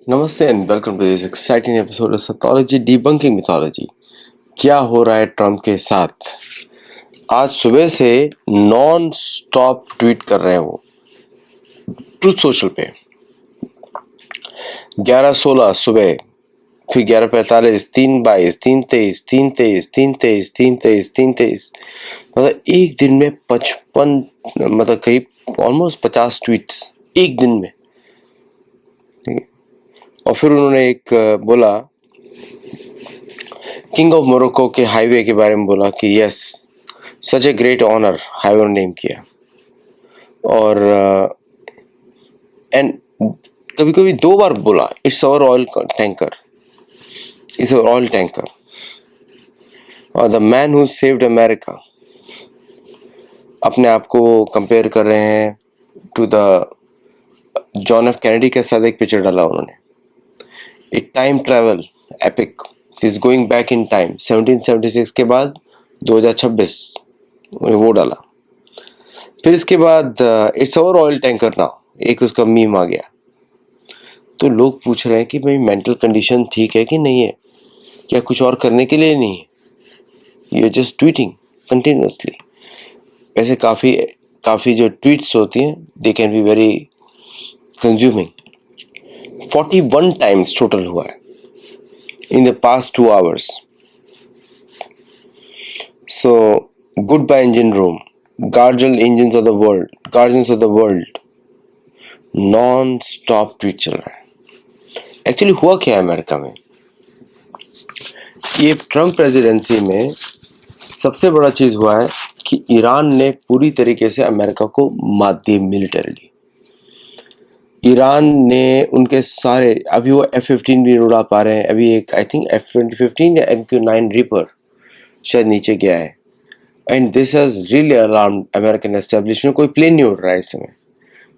नमस्ते and welcome to this exciting episode of सैथोलॉजी debunking mythology. क्या हो रहा है ट्रम्प के साथ? आज सुबह से नॉन स्टॉप ट्वीट कर रहे हैं वो ट्रूथ सोशल पे। 11:16 सुबह, फिर 11:45, 3:22, 3:23, 3:23, 3:23, 3:23, 3:23, मतलब एक दिन में 55, मतलब करीब ऑलमोस्ट 50 ट्वीट्स एक दिन में। ठीक है। और फिर उन्होंने एक बोला, किंग ऑफ मोरक्को के हाईवे के बारे में बोला कि yes, such a great honour, highway name किया। और एंड कभी कभी दो बार बोला, it's our oil tanker, it's our oil tanker, और the man who saved America. अपने आप को कंपेयर कर रहे हैं to the John F Kennedy के साथ एक पिक्चर डाला उन्होंने, a time travel epic, is going back in time 1776 के बाद 2026, वो डाला। फिर इसके बाद it's our oil tanker now, एक उसका मीम आ गया। तो लोग पूछ रहे हैं कि भाई मेंटल कंडीशन ठीक है कि नहीं है, क्या कुछ और करने के लिए नहीं है, you are just tweeting continuously. वैसे काफ़ी जो ट्वीट्स होती हैं they can be very consuming. 41 times total हुआ है in the past 2 hours. So good bye engine room, guardian engine of the world, guardians of the world, non stop tweet चल रहा है। एक्चुअली हुआ क्या है अमेरिका में, ये ट्रम्प प्रेसिडेंसी में सबसे बड़ा चीज हुआ है कि ईरान ने पूरी तरीके से अमेरिका को मात दी मिलिटरीली। ईरान ने उनके सारे, अभी वो F-15 भी उड़ा पा रहे हैं। अभी एक आई थिंक F-15 या MQ-9 रिपर शायद नीचे गया है। And this has really alarmed American establishment. कोई प्लेन नहीं उड़ रहा है इस समय,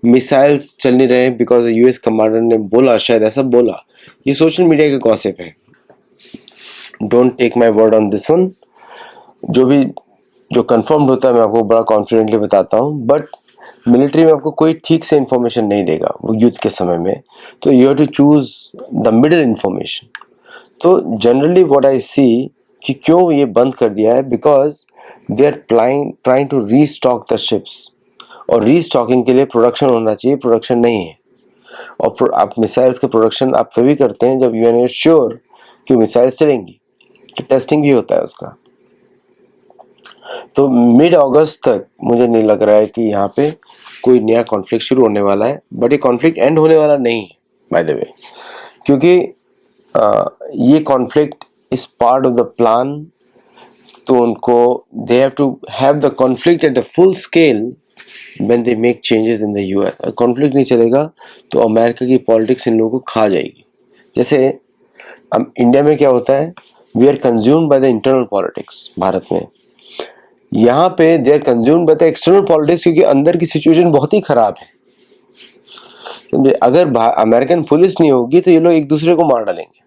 मिसाइल्स चल नहीं रहे हैं बिकॉज यूएस कमांडर ने बोला, शायद ऐसा बोला। ये सोशल मीडिया का गॉसिप है, don't take my word on this one. जो कंफर्म्ड होता है मैं आपको बड़ा कॉन्फिडेंटली बताता हूँ, बट मिलिट्री में आपको कोई ठीक से इंफॉर्मेशन नहीं देगा वो युद्ध के समय में, तो you have to choose the middle information. तो जनरली व्हाट आई सी कि क्यों ये बंद कर दिया है, because they are trying to restock the ships, और रीस्टॉकिंग के लिए प्रोडक्शन होना चाहिए, प्रोडक्शन नहीं है। और आप मिसाइल्स के प्रोडक्शन आप तभी करते हैं जब यू आर श्योर कि मिसाइल्स चलेंगी, तो टेस्टिंग भी होता है उसका। तो मिड अगस्त तक मुझे नहीं लग रहा है कि यहाँ पे कोई नया कॉन्फ्लिक्ट शुरू होने वाला है, बट ये कॉन्फ्लिक्ट एंड होने वाला नहीं है बाय द वे, क्योंकि ये conflict is part of the plan. तो उनको they have to have the conflict at the full scale when they make changes in the US. Conflict नहीं चलेगा तो अमेरिका की पॉलिटिक्स इन लोगों को खा जाएगी। जैसे अब इंडिया में क्या होता है, we are consumed by the internal politics. Bharat में यहाँ पे they are consumed by the external politics, क्योंकि अंदर की सिचुएशन बहुत ही खराब है। अगर अमेरिकन पुलिस नहीं होगी तो ये लोग एक दूसरे को मार डालेंगे।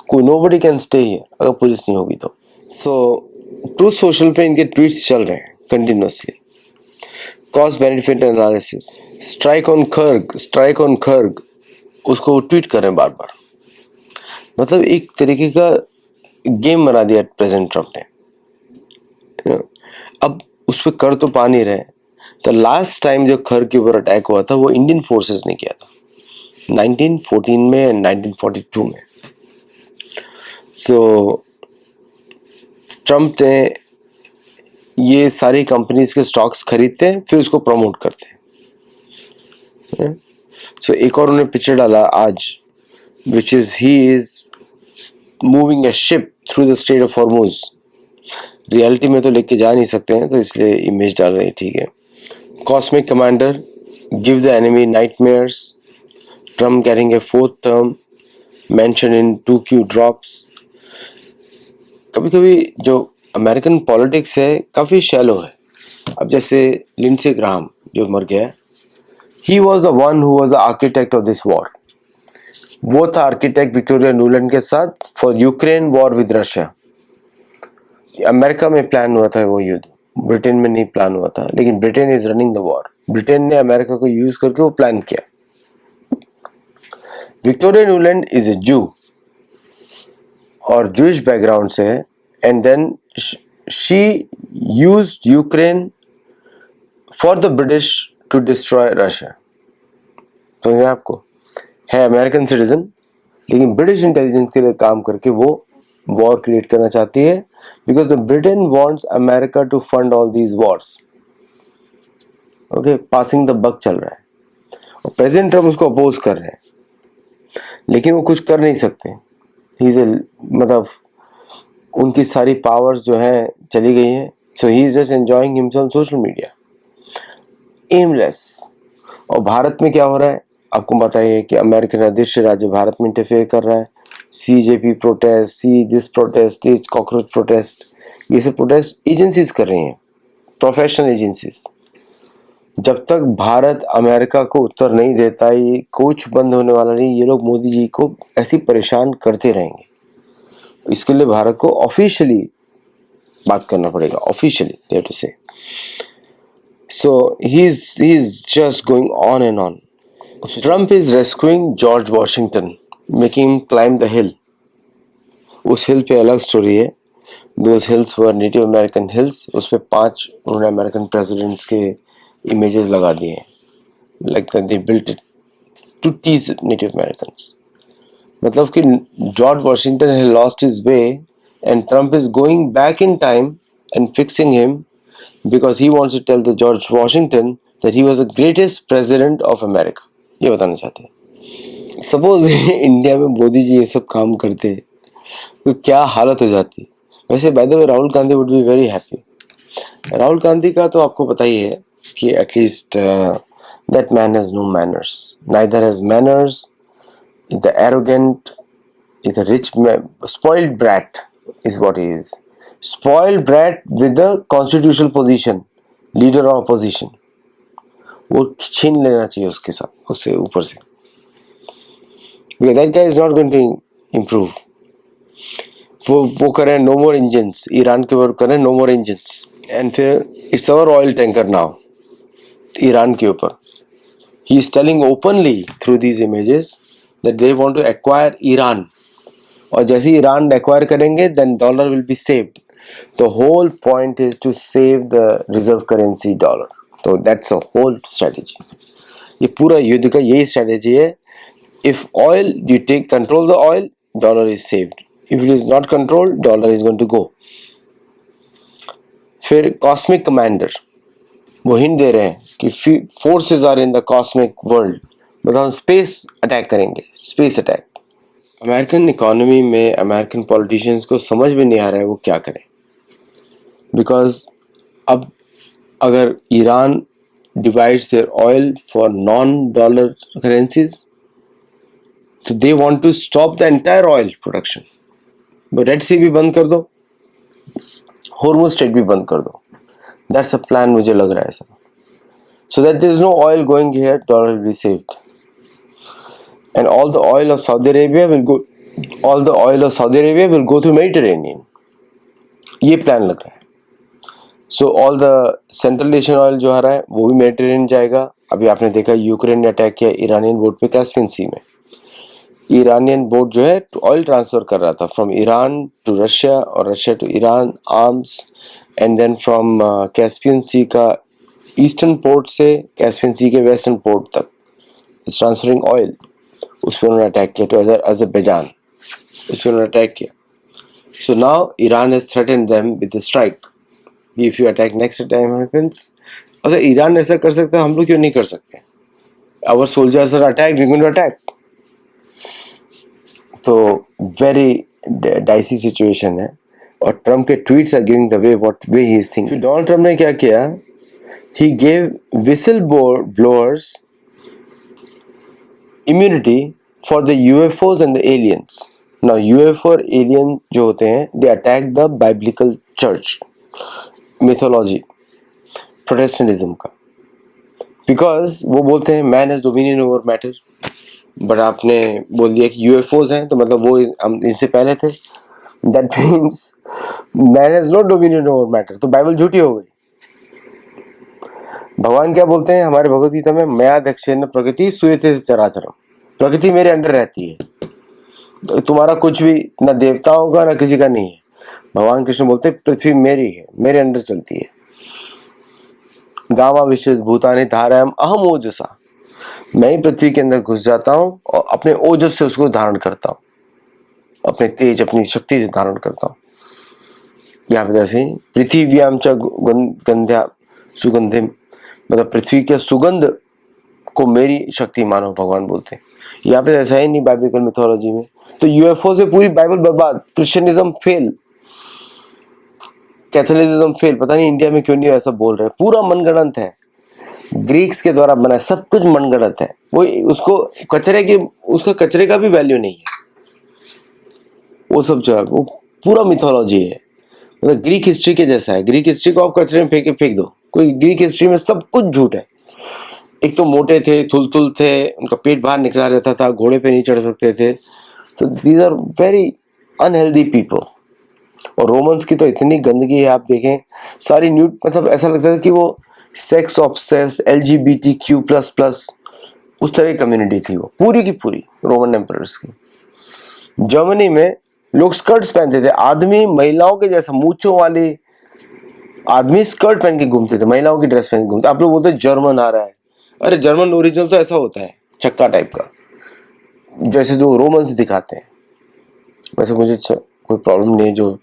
कोई नोबडी कैन स्टे हियर अगर पुलिस नहीं होगी तो। सो ट्रूथ सोशल पे इनके ट्वीट्स चल रहे हैं continuously. Cost benefit analysis, strike on खर्ग, उसको ट्वीट कर रहे हैं बार बार। मतलब एक तरीके का गेम बना दिया प्रेसिडेंट ट्रम्प ने। अब उस पर कर तो पा नहीं रहे। तो लास्ट टाइम जो खर्ग के ऊपर अटैक हुआ था वो इंडियन फोर्सेस ने किया था 1914 में एंड 1942 में। सो ट्रम्प ने ये सारी कंपनीज के स्टॉक्स खरीदते हैं, फिर उसको प्रमोट करते हैं। सो एक और उन्होंने पिक्चर डाला आज, which is he is moving a ship through the straight of Hormuz. Reality में तो लेके जा नहीं सकते हैं, तो इसलिए इमेज डाल रहे हैं, ठीक है। Cosmic commander, give the enemy nightmares, Trump getting a 4th term, mention in 2Q drops. कभी कभी जो अमेरिकन पॉलिटिक्स है काफ़ी शैलो है। अब जैसे लिंडसे ग्राहम जो मर गया, he was the one who was the architect of this war. वो था आर्किटेक्ट विक्टोरिया न्यूलैंड के साथ for Ukraine war with Russia. America में प्लान हुआ था वो युद्ध, ब्रिटेन में नहीं प्लान हुआ था, लेकिन Britain is running the war. Britain ने अमेरिका को यूज करके वो प्लान किया। विक्टोरिया न्यूलैंड इज ए जू और जूइश बैकग्राउंड से है, and then she used Ukraine for the British to destroy Russia. समझे आपको? है अमेरिकन सिटीजन, लेकिन ब्रिटिश इंटेलिजेंस के लिए काम करके वो वॉर क्रिएट करना चाहती है, because the Britain wants America to fund all these wars. Okay, passing the buck चल रहा है और प्रेसिडेंट ट्रम्प उसको अपोज कर रहे हैं, लेकिन वो कुछ कर नहीं सकते। ही इज मतलब उनकी सारी पावर्स जो हैं चली गई हैं, so he is just enjoying himself social media, aimless. और भारत में क्या हो रहा है आपको पता ही है कि अमेरिकन अध्यक्ष राज्य भारत में इंटरफेयर कर रहा है। CJP protest, see this protest, this cockroach protest, ये सब प्रोटेस्ट एजेंसीज कर रही हैं, प्रोफेशनल एजेंसीज। जब तक भारत अमेरिका को उत्तर नहीं देता, ये कुछ बंद होने वाला नहीं। ये लोग मोदी जी को ऐसी परेशान करते रहेंगे। इसके लिए भारत को ऑफिशियली बात करना पड़ेगा, officially they have to say. So he is just going on and on. Trump is rescuing George Washington, making him climb the hill. उस हिल पे अलग स्टोरी है। Those hills were native American hills. उस पे 5 उन्होंने American presidents के images लगा दिए हैं, like they built it to tease native Americans. मतलब कि George Washington had lost his way and Trump is going back in time and fixing him, because he wants to tell the George Washington that he was the greatest president of America. ये बताना चाहते हैं। Suppose India में मोदी जी ये सब काम करते तो क्या हालत हो जाती। वैसे by the way Rahul Gandhi would be very happy. Rahul Gandhi का तो आपको पता ही है कि at least that man has no manners, neither has manners, the arrogant, is a rich spoiled brat is what he is. Spoiled brat with a constitutional position, leader of opposition. वो छीन लेना चाहिए उसके साथ, उससे ऊपर से। That guy is not going to improve. वो करें नो मोर इंजन्स, ईरान के ऊपर करें नो मोर इंजन्स, एंड फिर it's our oil tanker now Iran के ऊपर। He is telling openly through these images that they want to acquire Iran, और जैसे ही ईरान एक्वायर करेंगे then dollar will be saved. The whole point is to save the reserve currency dollar. तो that's a whole strategy. ये पूरा युद्ध का यही स्ट्रेटेजी है। If oil you take control the oil, dollar is saved. If it is not controlled, dollar is going to go. फिर cosmic commander वो hint दे रहे हैं कि forces are in the cosmic world, मतलब हम स्पेस अटैक करेंगे, space attack. American economy में अमेरिकन पॉलिटिशियंस को समझ में नहीं आ रहा है वो क्या करें, बिकॉज अब अगर Iran divides their oil for non-dollar currencies, so they want to stop the entire oil production. but red sea भी बंद कर दो, हॉर्मुज स्ट्रेट भी बंद कर दो। दैट्स अ प्लान मुझे लग रहा है ऐसा, so that there is no oil going here, dollar will be saved, and all the oil of Saudi Arabia will go to Mediterranean. ये प्लान लग रहा है। So all the central Asian oil जो आ रहा है वो भी मेडिटेरेनियन जाएगा। अभी आपने देखा यूक्रेन ने अटैक किया ईरानियन बोट पे कैस्पियन सी में। ईरानियन बोट जो है ऑयल ट्रांसफर कर रहा था फ्रॉम ईरान टू रशिया और Russia to Iran, arms, and then from Caspian sea का ईस्टर्न पोर्ट से कैस्पियन सी के वेस्टर्न पोर्ट तक इज ट्रांसफरिंग ऑयल। उस पर उन्होंने अटैक किया, टू अजरबैजान, उस पर उन्होंने अटैक किया। So now Iran has threatened them with a strike. If you attack next time happens, अगर ईरान ऐसा कर सकता है हम लोग क्यों नहीं कर सकते? Our soldiers are attacked, we're going to attack. तो very dicey situation है, और ट्रम्प के tweets are giving the way he is thinking. Donald Trump ने क्या किया? He gave whistleblowers immunity for the UFOs and the aliens. Now UFO और alien जो होते हैं, they attack the biblical church. Mythology Protestantism का, because वो बोलते हैं man has dominion over matter. But आपने बोल दिया कि यूएफओज हैं, तो मतलब वो हम इनसे पहले थे। That means man has no dominion over matter, तो बाइबल झूठी हो गई। भगवान क्या बोलते हैं हमारे भगवद गीता में? मया दक्षेण प्रकृति सूयते चराचरम। प्रकृति मेरे अंडर रहती है, तो तुम्हारा कुछ भी ना देवताओं का ना किसी का नहीं है। भगवान कृष्ण बोलते पृथ्वी मेरी है, मेरे अंडर चलती है। गावा विशेष भूतानि धारयाम अहम ओजसा, मैं ही पृथ्वी के अंदर घुस जाता हूँ और अपने ओजस से उसको धारण करता हूँ, अपने तेज अपनी शक्ति से धारण करता हूँ। यहाँ पे जैसे पृथ्व्याम च गंध्या सुगंधिम, मतलब पृथ्वी के सुगंध को मेरी शक्ति मानो, भगवान बोलते हैं। यहाँ पे ऐसा ही नहीं बाइबलिकल मिथोलॉजी में। तो यूएफओ से पूरी बाइबल बर्बाद, क्रिश्चियनिज्म फेल, कैथोलिसिज्म फेल। पता नहीं इंडिया में क्यों नहीं ऐसा बोल रहे, पूरा मनगढ़ंत है, ग्रीक्स के द्वारा बना, सब कुछ मनगढ़ंत है। वो उसको उसका कचरे का भी वैल्यू नहीं है, वो सब जो है वो पूरा मिथोलॉजी है। मतलब ग्रीक हिस्ट्री के जैसा है। ग्रीक हिस्ट्री को आप कचरे में फेंक दो, कोई ग्रीक हिस्ट्री में सब कुछ झूठ है। एक तो मोटे थे, थुलथुल थे, उनका पेट बाहर निकला रहता था, घोड़े पे नहीं चढ़ सकते थे, तो these are very unhealthy people. और रोमन्स की तो इतनी गंदगी है, आप देखें सारी न्यूड, मतलब ऐसा लगता था कि वो सेक्स ऑब्सेस्ड LGBTQ++ उस तरह की कम्युनिटी थी वो पूरी की पूरी रोमन एम्परर्स की। जर्मनी में लोग स्कर्ट्स पहनते थे, आदमी महिलाओं के जैसा मूंछों वाले आदमी स्कर्ट पहन के घूमते थे, महिलाओं की ड्रेस पहन के घूमते। आप लोग बोलते जर्मन आ रहा है, अरे जर्मन ओरिजिनल तो ऐसा होता है, चक्का टाइप का, जैसे जो रोमन्स दिखाते हैं। वैसे मुझे कोई प्रॉब्लम नहीं है, जो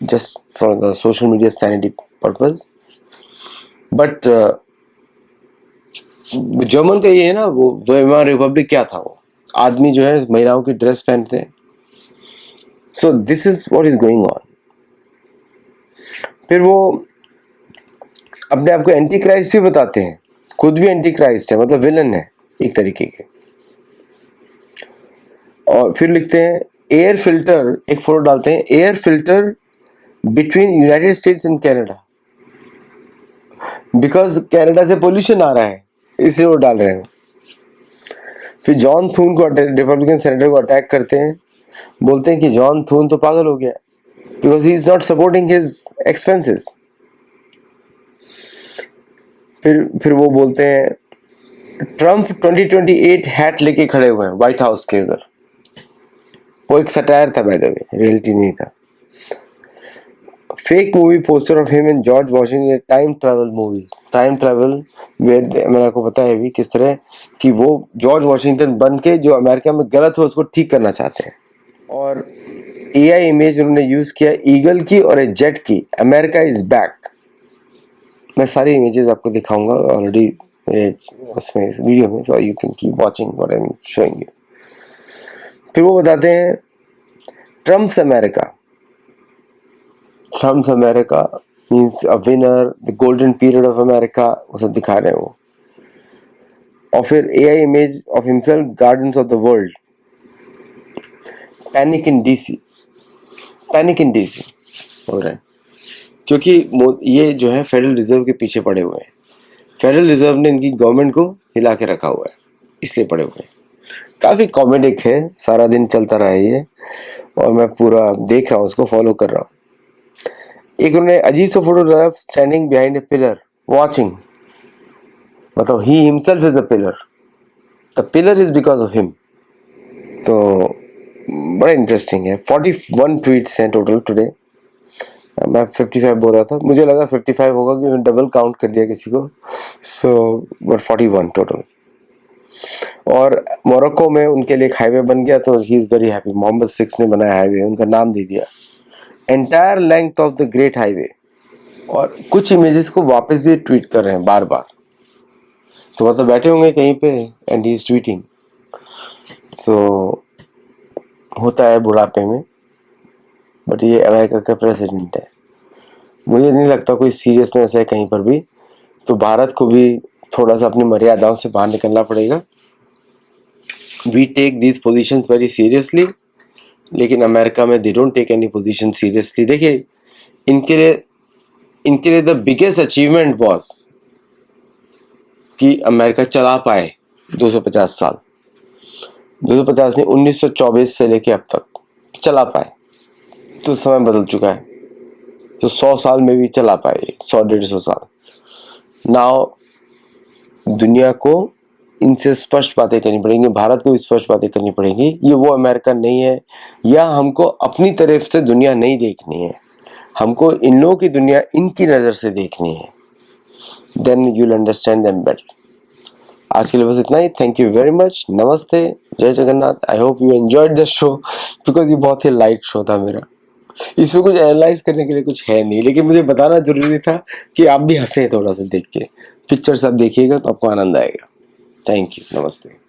just for the social media sanity purpose. But German का ये है ना, वो वेइमार रिपब्लिक क्या था, वो आदमी जो है महिलाओं की ड्रेस पहनते हैं। So this is what is going on. फिर वो अपने आप को एंटी क्राइस्ट भी बताते हैं, खुद भी एंटी क्राइस्ट है, मतलब विलन है एक तरीके के। और फिर लिखते हैं एयर फिल्टर, एक फोटो डालते हैं, air filter between United states and Canada, because Canada से पोल्यूशन आ रहा है, इसलिए वो डाल रहे हैं। फिर जॉन थून को, रिपब्लिकन सेनेटर को अटैक करते हैं, बोलते हैं कि जॉन थून तो पागल हो गया, because he is not supporting his expenses. फिर वो बोलते हैं ट्रम्प 2028 हैट लेके खड़े हुए हैं व्हाइट हाउस के उधर। वो एक सटायर था, बाय द वे, रियलिटी नहीं था। Fake movie poster of him and George Washington, time travel movie, time travel मेरे को पता है भी किस तरह कि वो जॉर्ज वॉशिंगटन बन के जो अमेरिका में गलत हो उसको ठीक करना चाहते हैं। और AI इमेज उन्होंने यूज किया ईगल की और एक जेट की, अमेरिका इज बैक। मैं सारी इमेजेस आपको दिखाऊंगा ऑलरेडी मेरे उसमें इस वीडियो में, so you can keep watching what I am showing you. फिर वो बताते हैं Trump's America means a winner, the golden period of America, वो सब दिखा रहे हैं वो। और फिर AI image of himself, gardens of the world, panic in DC हो रहा है, क्योंकि ये जो है फेडरल रिजर्व के पीछे पड़े हुए हैं। फेडरल रिजर्व ने इनकी गवर्नमेंट को हिला के रखा हुआ है, इसलिए पड़े हुए हैं। काफ़ी कॉमेडिक है, सारा दिन चलता रहा है ये, और मैं पूरा देख रहा हूँ, उसको फॉलो कर रहा हूँ। एक उन्होंने अजीब सा फोटो डाला, standing behind a pillar watching, मतलब he himself is the pillar is because of him. तो बड़ा इंटरेस्टिंग है। 41 ट्वीट्स हैं टोटल टुडे। मैं 55 बोल रहा था, मुझे लगा 55 होगा कि मैंने डबल काउंट कर दिया किसी को, सो बट 41 टोटल। और मोरक्को में उनके लिए एक हाईवे बन गया, तो he is very happy. Mohammed 6 ने बनाया हाईवे, उनका नाम दे दिया, entire length of the great highway. और कुछ इमेजेस को वापस भी ट्वीट कर रहे हैं बार बार, तो मतलब बैठे होंगे कहीं पे एंड ही इज ट्वीटिंग। सो होता है बुढ़ापे में, बट ये अमेरिका का प्रेसिडेंट है, मुझे नहीं लगता कोई सीरियसनेस है कहीं पर भी। तो भारत को भी थोड़ा सा अपनी मर्यादाओं से बाहर निकलना पड़ेगा। We take these positions very seriously, लेकिन अमेरिका में they don't take any position seriously. देखिए, इनके लिए द बिगेस्ट अचीवमेंट वाज कि अमेरिका चला पाए 250 साल, 250 नहीं, 1924 से लेके अब तक चला पाए। तो समय बदल चुका है, तो 100 साल में भी चला पाए, 100-150 साल। नाउ दुनिया को इनसे स्पष्ट बातें करनी पड़ेंगी, भारत को भी स्पष्ट बातें करनी पड़ेंगी। ये वो अमेरिका नहीं है, या हमको अपनी तरफ से दुनिया नहीं देखनी है, हमको इन लोगों की दुनिया इनकी नज़र से देखनी है। Then you will understand them better. आज के लिए बस इतना ही। Thank you very much. नमस्ते, जय Jagannath. I hope you enjoyed the show, because ये बहुत ही लाइट शो था मेरा। इसमें कुछ एनालाइज करने के लिए कुछ है नहीं, लेकिन मुझे बताना जरूरी था कि आप भी हंसे थोड़ा सा देख के। पिक्चर सब देखिएगा तो आपको आनंद आएगा। थैंक यू, नमस्ते।